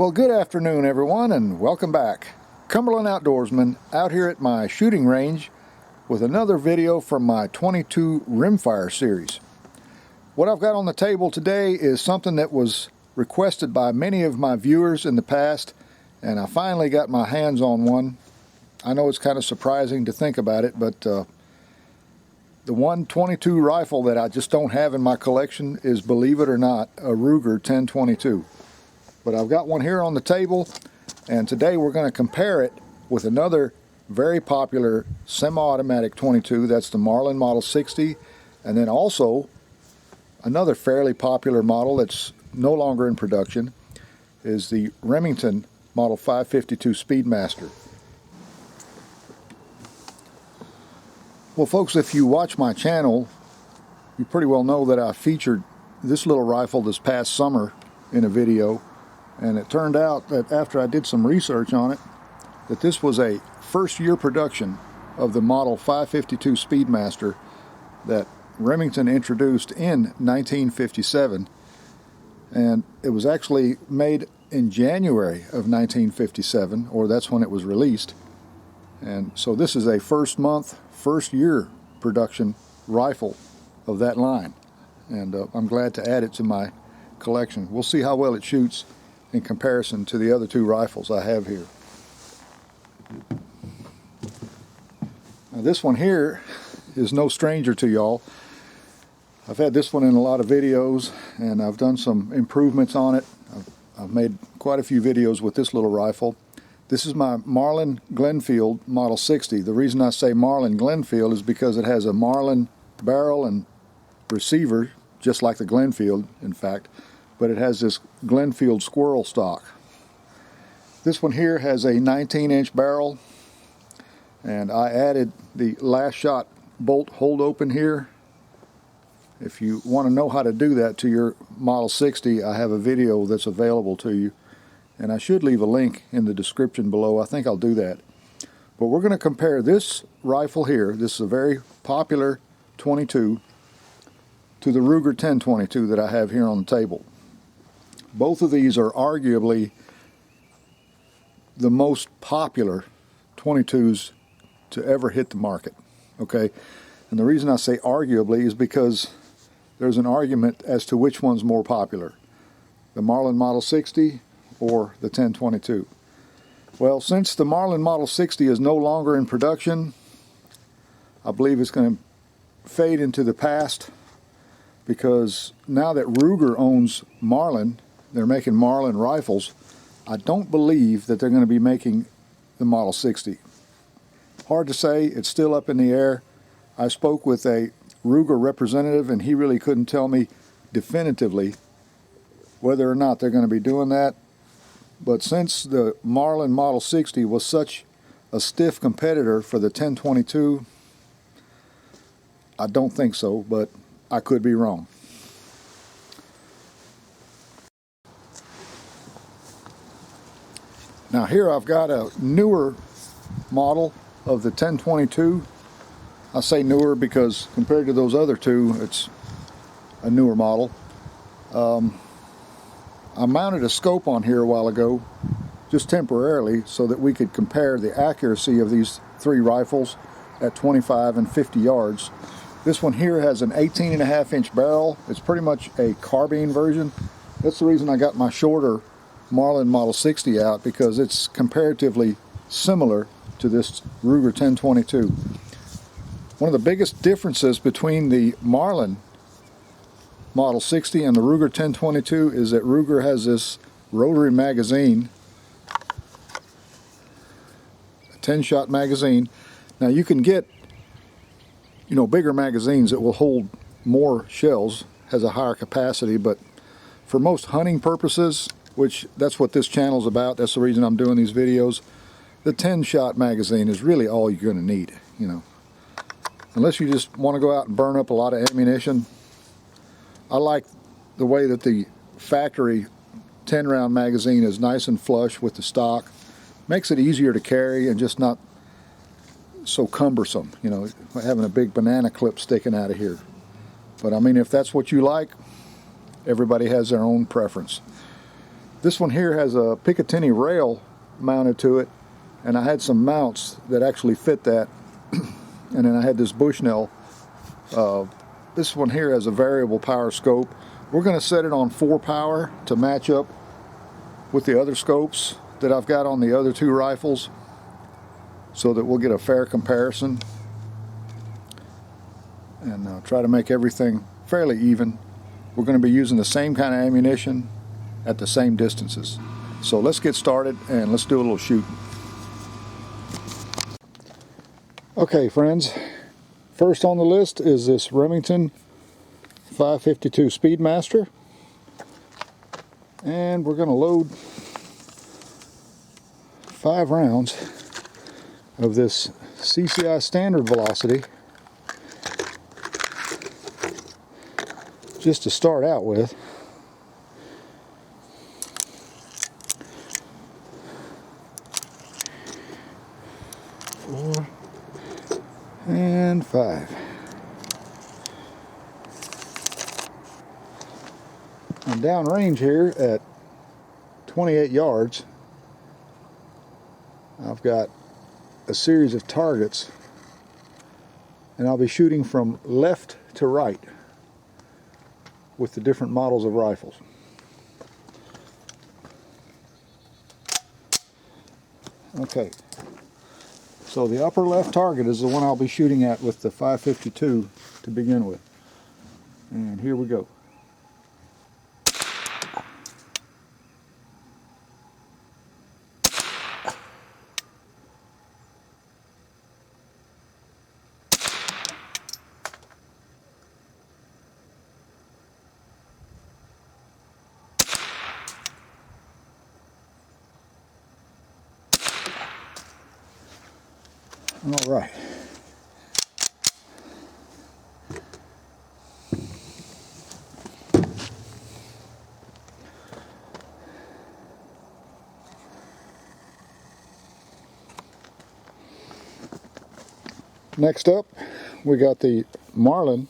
Well, good afternoon, everyone, and welcome back. Cumberland Outdoorsman out here at my shooting range with another video from my 22 rimfire series. What I've got on the table today is something that was requested by many of my viewers in the past, and I finally got my hands on one. I know it's kind of surprising to think about it, but the 122 rifle that I just don't have in my collection is, believe it or not, a Ruger 1022. But I've got one here on the table, and today we're going to compare it with another very popular semi-automatic 22. That's the Marlin Model 60, and then also another fairly popular model that's no longer in production is the Remington Model 552 Speedmaster. Well, folks, if you watch my channel, you pretty well know that I featured this little rifle this past summer in a video. And it turned out that after I did some research on it, that this was a first-year production of the Model 552 Speedmaster that Remington introduced in 1957. And it was actually made in January of 1957, or that's when it was released. And so this is a first-year production rifle of that line. And I'm glad to add it to my collection. We'll see how well it shoots in comparison to the other two rifles I have here. Now this one here is no stranger to y'all. I've had this one in a lot of videos, and I've done some improvements on it. I've made quite a few videos with this little rifle. This is my Marlin Glenfield Model 60. The reason I say Marlin Glenfield is because it has a Marlin barrel and receiver, just like the Glenfield, in fact, but it has this Glenfield squirrel stock. This one here has a 19-inch barrel, and I added the last shot bolt hold open here. If you want to know how to do that to your Model 60, I have a video that's available to you, and I should leave a link in the description below. I think I'll do that. But we're going to compare this rifle here, this is a very popular 22, to the Ruger 1022 that I have here on the table. Both of these are arguably the most popular 22s to ever hit the market, okay? And the reason I say arguably is because there's an argument as to which one's more popular, the Marlin Model 60 or the 1022. Well, since the Marlin Model 60 is no longer in production, I believe it's going to fade into the past, because now that Ruger owns Marlin, they're making Marlin rifles, I don't believe that they're going to be making the Model 60. Hard to say, it's still up in the air. I spoke with a Ruger representative, and he really couldn't tell me definitively whether or not they're going to be doing that. But since the Marlin Model 60 was such a stiff competitor for the 1022, I don't think so, but I could be wrong. Now here I've got a newer model of the 1022. I say newer because compared to those other two, it's a newer model. I mounted a scope on here a while ago, just temporarily, so that we could compare the accuracy of these three rifles at 25 and 50 yards. This one here has an 18.5-inch barrel. It's pretty much a carbine version. That's the reason I got my shorter Marlin Model 60 out, because it's comparatively similar to this Ruger 1022. One of the biggest differences between the Marlin Model 60 and the Ruger 1022 is that Ruger has this rotary magazine, a 10-shot magazine. Now you can get, you know, bigger magazines that will hold more shells, has a higher capacity, but for most hunting purposes, which that's what this channel is about, that's the reason I'm doing these videos, the 10-shot magazine is really all you're going to need, you know. Unless you just want to go out and burn up a lot of ammunition. I like the way that the factory 10-round magazine is nice and flush with the stock. Makes it easier to carry and just not so cumbersome, you know, having a big banana clip sticking out of here. But I mean, if that's what you like, everybody has their own preference. This one here has a Picatinny rail mounted to it, and I had some mounts that actually fit that. And then I had this Bushnell. This one here has a variable power scope. We're going to set it on 4 power to match up with the other scopes that I've got on the other 2 rifles, so that we'll get a fair comparison and try to make everything fairly even. We're going to be using the same kind of ammunition at the same distances. So let's get started and let's do a little shooting. Okay friends, first on the list is this Remington 552 Speedmaster, and we're going to load 5 rounds of this CCI standard velocity just to start out with. Four and 5. I'm downrange here at 28 yards. I've got a series of targets, and I'll be shooting from left to right with the different models of rifles. Okay, so the upper left target is the one I'll be shooting at with the 552 to begin with. And here we go. All right. Next up, we got the Marlin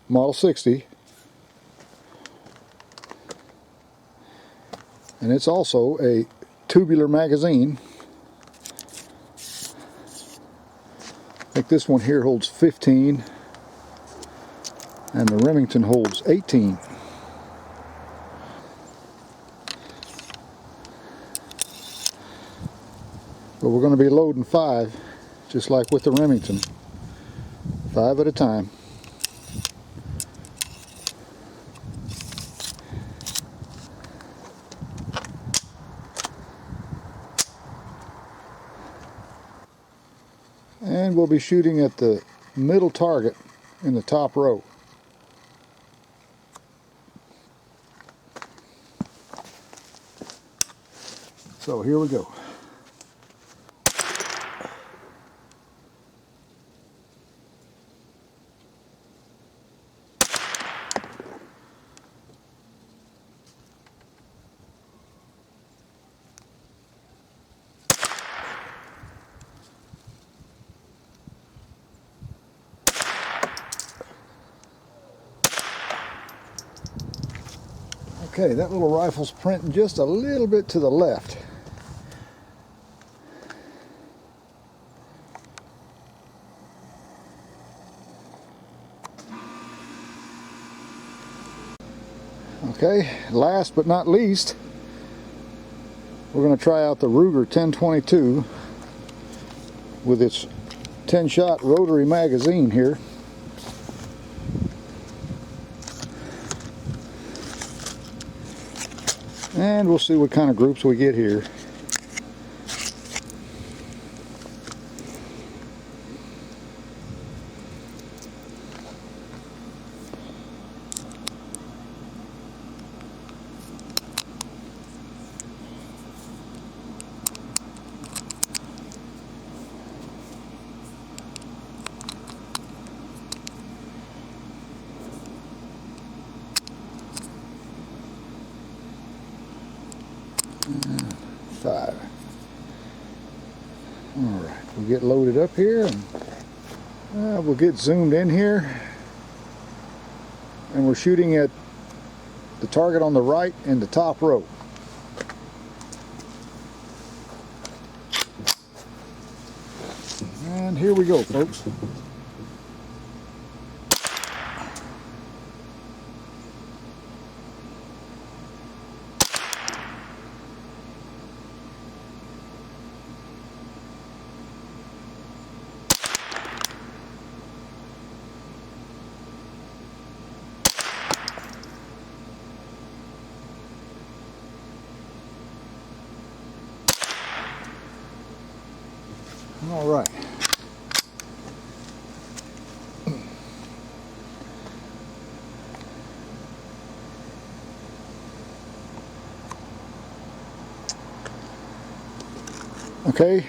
Model 60, and it's also a tubular magazine. I think this one here holds 15, and the Remington holds 18. But we're going to be loading 5, just like with the Remington, 5 at a time. And we'll be shooting at the middle target in the top row. So here we go. Okay, that little rifle's printing just a little bit to the left. Okay, last but not least, we're going to try out the Ruger 1022 with its 10-shot rotary magazine here. And we'll see what kind of groups we get here. Five. Alright, we'll get loaded up here and we'll get zoomed in here, and we're shooting at the target on the right in the top row. here we go, folks. All right. Okay,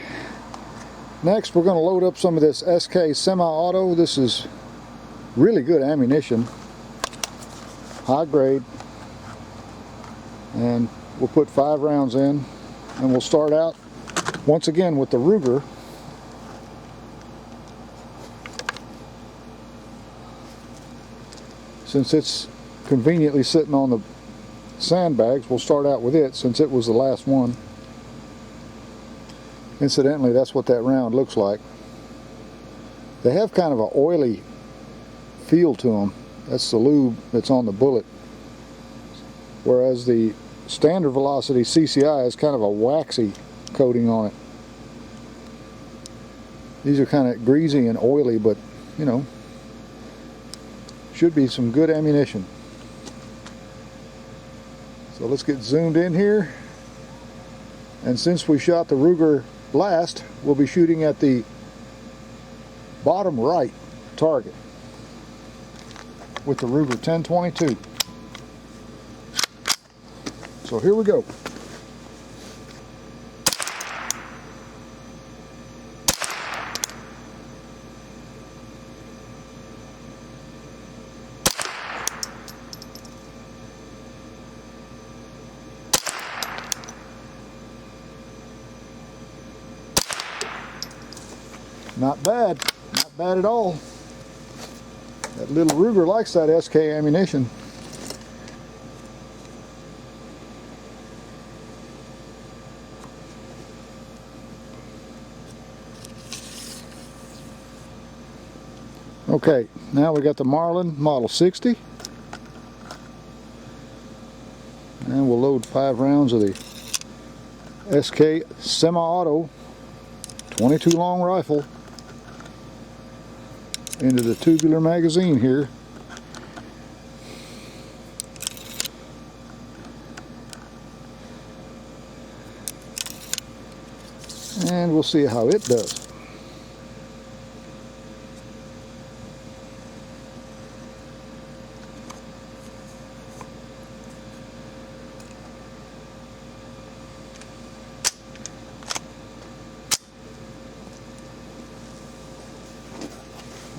next we're going to load up some of this SK semi-auto. This is really good ammunition, high grade, and we'll put 5 rounds in, and we'll start out once again with the Ruger. Since it's conveniently sitting on the sandbags, we'll start out with it since it was the last one. Incidentally, that's what that round looks like. They have kind of an oily feel to them. That's the lube that's on the bullet. Whereas the standard velocity CCI has kind of a waxy coating on it. These are kind of greasy and oily, but you know, should be some good ammunition. So let's get zoomed in here. And since we shot the Ruger last, we'll be shooting at the bottom right target with the Ruger 1022. So here we go. Not bad, not bad at all. That little Ruger likes that SK ammunition. Okay, now we got the Marlin Model 60. And we'll load 5 rounds of the SK semi-auto 22 long rifle into the tubular magazine here. And we'll see how it does.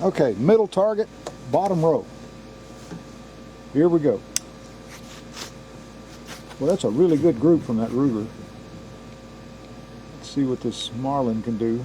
Okay, middle target, bottom row. Here we go. Well, that's a really good group from that Ruger. Let's see what this Marlin can do.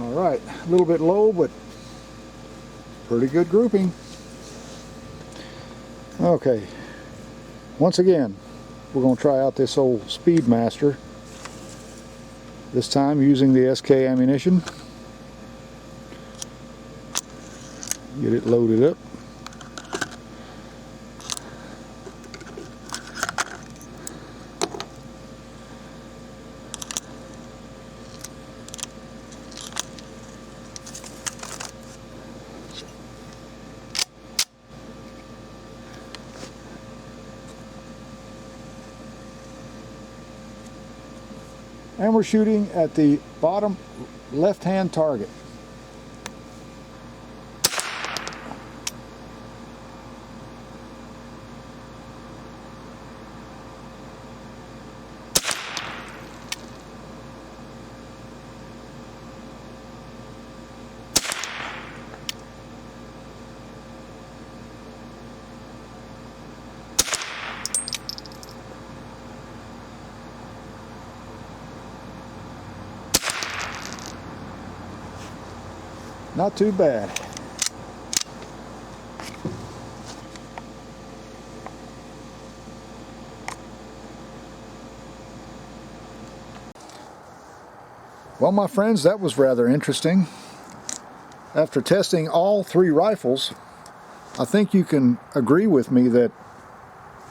Alright, a little bit low, but pretty good grouping. Okay, once again, we're going to try out this old Speedmaster. This time using the SK ammunition. Get it loaded up. And we're shooting at the bottom left-hand target. Not too bad. Well, my friends, that was rather interesting. After testing all three rifles, I think you can agree with me that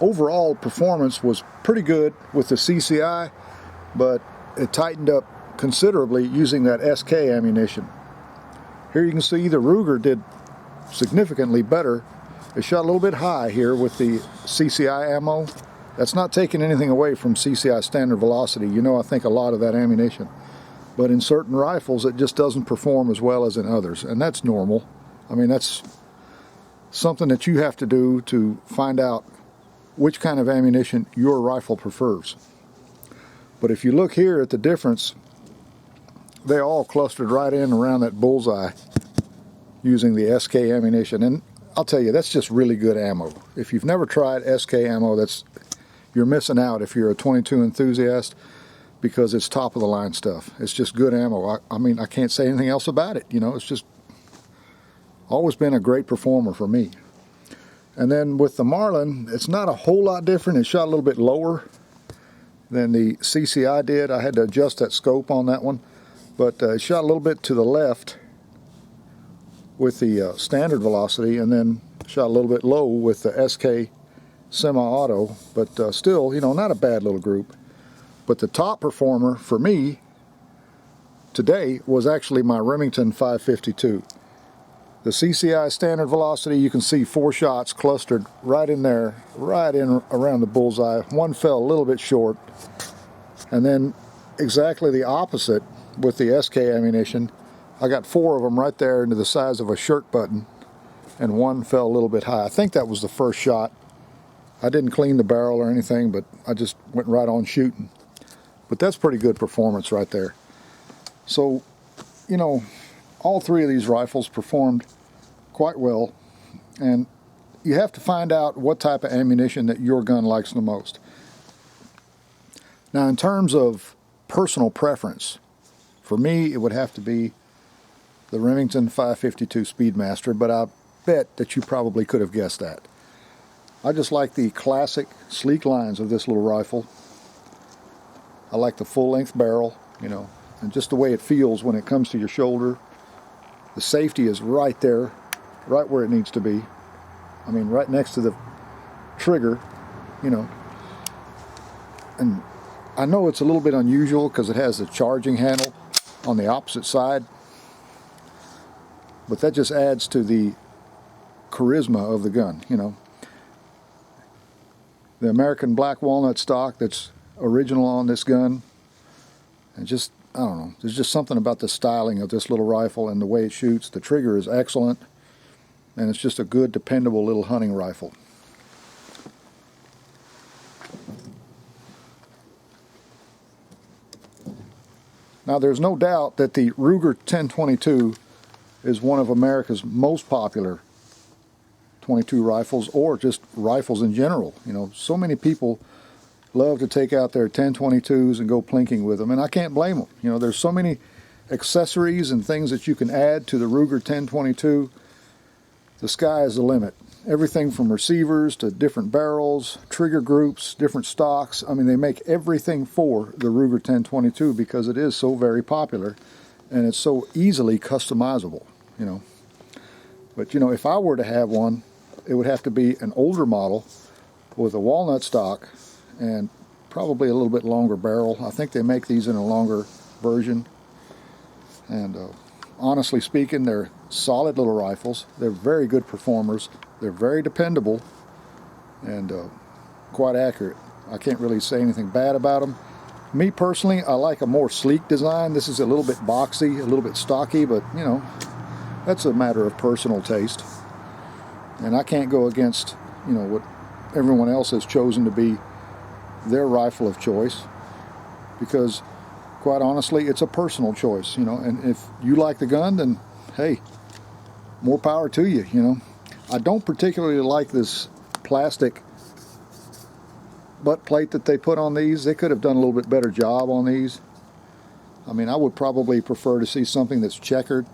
overall performance was pretty good with the CCI, but it tightened up considerably using that SK ammunition. Here you can see the Ruger did significantly better. It shot a little bit high here with the CCI ammo. That's not taking anything away from CCI standard velocity. You know, I think a lot of that ammunition. But in certain rifles, it just doesn't perform as well as in others, and that's normal. I mean, that's something that you have to do to find out which kind of ammunition your rifle prefers. But if you look here at the difference, they all clustered right in around that bullseye using the SK ammunition. And I'll tell you, that's just really good ammo. If you've never tried SK ammo, you're missing out if you're a 22 enthusiast, because it's top of the line stuff. It's just good ammo. I mean, I can't say anything else about it. You know, it's just always been a great performer for me. And then with the Marlin, it's not a whole lot different. It shot a little bit lower than the CCI did. I had to adjust that scope on that one. But it shot a little bit to the left with the standard velocity, and then shot a little bit low with the SK semi-auto. But still, you know, not a bad little group. But the top performer for me today was actually my Remington 552. The CCI standard velocity, you can see 4 shots clustered right in there, right in around the bullseye. One fell a little bit short. And then exactly the opposite with the SK ammunition. I got 4 of them right there into the size of a shirt button, and one fell a little bit high. I think that was the first shot. I didn't clean the barrel or anything, but I just went right on shooting. But that's pretty good performance right there. So, you know, all three of these rifles performed quite well, and you have to find out what type of ammunition that your gun likes the most. Now, in terms of personal preference, for me, it would have to be the Remington 552 Speedmaster, but I bet that you probably could have guessed that. I just like the classic sleek lines of this little rifle. I like the full-length barrel, you know, and just the way it feels when it comes to your shoulder. The safety is right there, right where it needs to be. I mean, right next to the trigger, you know. And I know it's a little bit unusual because it has the charging handle on the opposite side, but that just adds to the charisma of the gun, you know. The American black walnut stock that's original on this gun, and just, I don't know, there's just something about the styling of this little rifle and the way it shoots. The trigger is excellent, and it's just a good, dependable little hunting rifle. Now, there's no doubt that the Ruger 1022 is one of America's most popular 22 rifles, or just rifles in general. You know, so many people love to take out their 1022s and go plinking with them, and I can't blame them. You know, there's so many accessories and things that you can add to the Ruger 1022. The sky is the limit. Everything from receivers to different barrels, trigger groups, different stocks. I mean, they make everything for the Ruger 1022 because it is so very popular and it's so easily customizable, you know. But, you know, if I were to have one, it would have to be an older model with a walnut stock and probably a little bit longer barrel. I think they make these in a longer version. And honestly speaking, they're solid little rifles. They're very good performers. They're very dependable and quite accurate. I can't really say anything bad about them. Me personally, I like a more sleek design. This is a little bit boxy, a little bit stocky, but you know, that's a matter of personal taste. And I can't go against, you know, what everyone else has chosen to be their rifle of choice, because quite honestly, it's a personal choice, you know. And if you like the gun, then hey, more power to you, you know. I don't particularly like this plastic butt plate that they put on these. They could have done a little bit better job on these. I mean, I would probably prefer to see something that's checkered,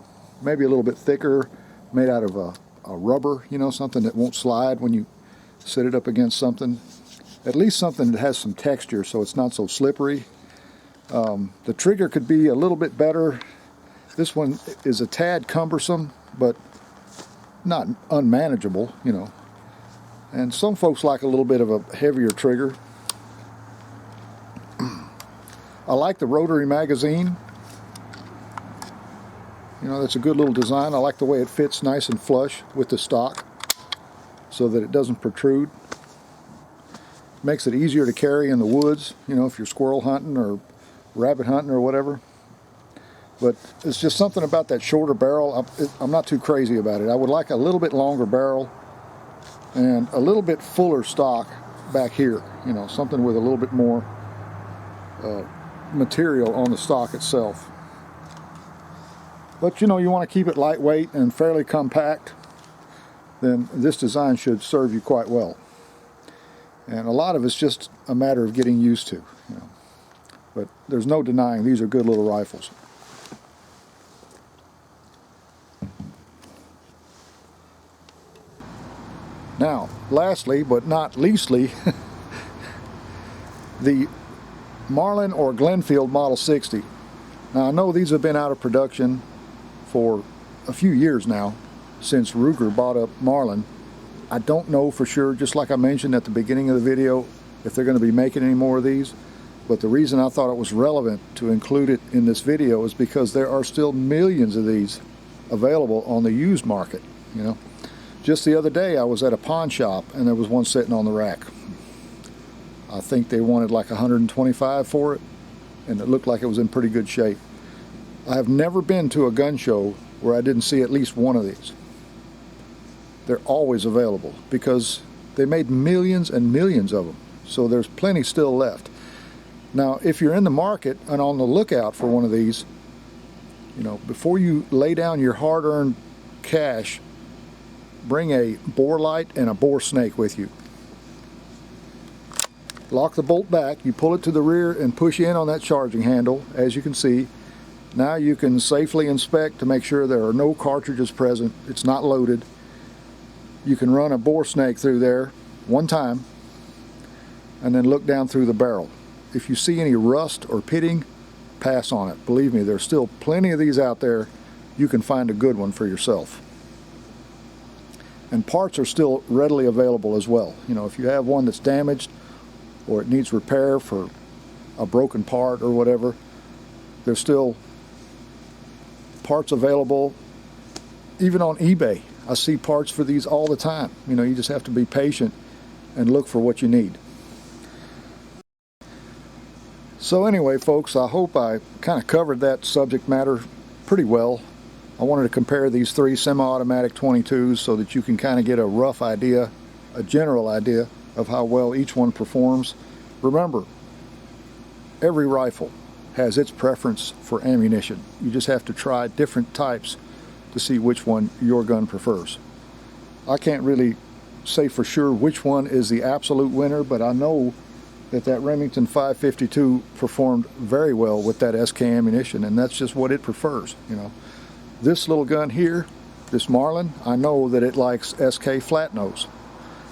maybe a little bit thicker, made out of a rubber, you know, something that won't slide when you set it up against something. At least something that has some texture so it's not so slippery. The trigger could be a little bit better. This one is a tad cumbersome, but not unmanageable, you know. And some folks like a little bit of a heavier trigger. I like the rotary magazine. You know, that's a good little design. I like the way it fits nice and flush with the stock so that it doesn't protrude. Makes it easier to carry in the woods, you know, if you're squirrel hunting or rabbit hunting or whatever. But it's just something about that shorter barrel. I'm not too crazy about it. I would like a little bit longer barrel and a little bit fuller stock back here, you know, something with a little bit more material on the stock itself. But you know, you want to keep it lightweight and fairly compact, then this design should serve you quite well. And a lot of it's just a matter of getting used to, you know. But there's no denying these are good little rifles. Now, lastly, but not leastly, the Marlin or Glenfield Model 60. Now, I know these have been out of production for a few years now, since Ruger bought up Marlin. I don't know for sure, just like I mentioned at the beginning of the video, if they're going to be making any more of these. But the reason I thought it was relevant to include it in this video is because there are still millions of these available on the used market, you know. Just the other day I was at a pawn shop and there was one sitting on the rack. I think they wanted like $125 for it, and it looked like it was in pretty good shape. I have never been to a gun show where I didn't see at least one of these. They're always available because they made millions and millions of them, so there's plenty still left. Now, if you're in the market and on the lookout for one of these, you know, before you lay down your hard-earned cash, bring a bore light and a bore snake with you. Lock the bolt back, you pull it to the rear and push in on that charging handle, as you can see. Now you can safely inspect to make sure there are no cartridges present, it's not loaded. You can run a bore snake through there one time and then look down through the barrel. If you see any rust or pitting, pass on it. Believe me, there's still plenty of these out there. You can find a good one for yourself. And parts are still readily available as well. You know, if you have one that's damaged or it needs repair for a broken part or whatever, there's still parts available. Even on eBay, I see parts for these all the time. You know, you just have to be patient and look for what you need. So anyway, folks, I hope I kind of covered that subject matter pretty well. I wanted to compare these three semi-automatic 22s so that you can kind of get a rough idea, a general idea of how well each one performs. Remember, every rifle has its preference for ammunition. You just have to try different types to see which one your gun prefers. I can't really say for sure which one is the absolute winner, but I know that Remington 552 performed very well with that SK ammunition, and that's just what it prefers, you know. This little gun here, this Marlin, I know that it likes SK flat nose.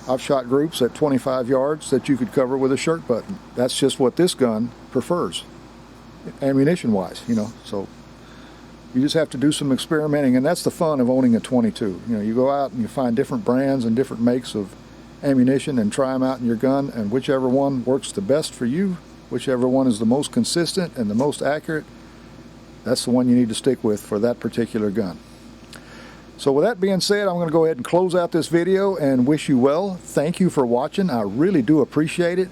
I've shot groups at 25 yards that you could cover with a shirt button. That's just what this gun prefers, ammunition-wise, you know. So you just have to do some experimenting, and that's the fun of owning a 22. You know, you go out and you find different brands and different makes of ammunition and try them out in your gun, and whichever one works the best for you, whichever one is the most consistent and the most accurate, that's the one you need to stick with for that particular gun. So with that being said, I'm going to go ahead and close out this video and wish you well. Thank you for watching. I really do appreciate it.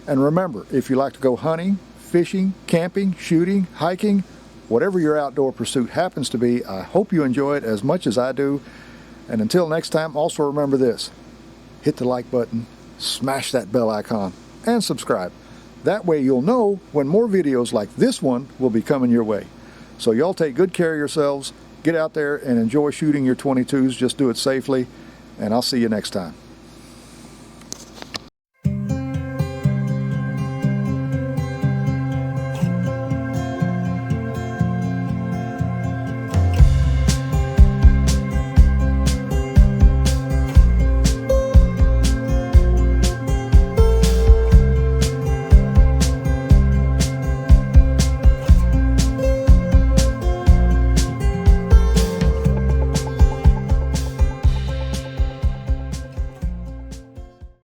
And remember, if you like to go hunting, fishing, camping, shooting, hiking, whatever your outdoor pursuit happens to be, I hope you enjoy it as much as I do. And until next time, also remember this: hit the like button, smash that bell icon, and subscribe. That way you'll know when more videos like this one will be coming your way. So y'all take good care of yourselves. Get out there and enjoy shooting your 22s. Just do it safely, and I'll see you next time.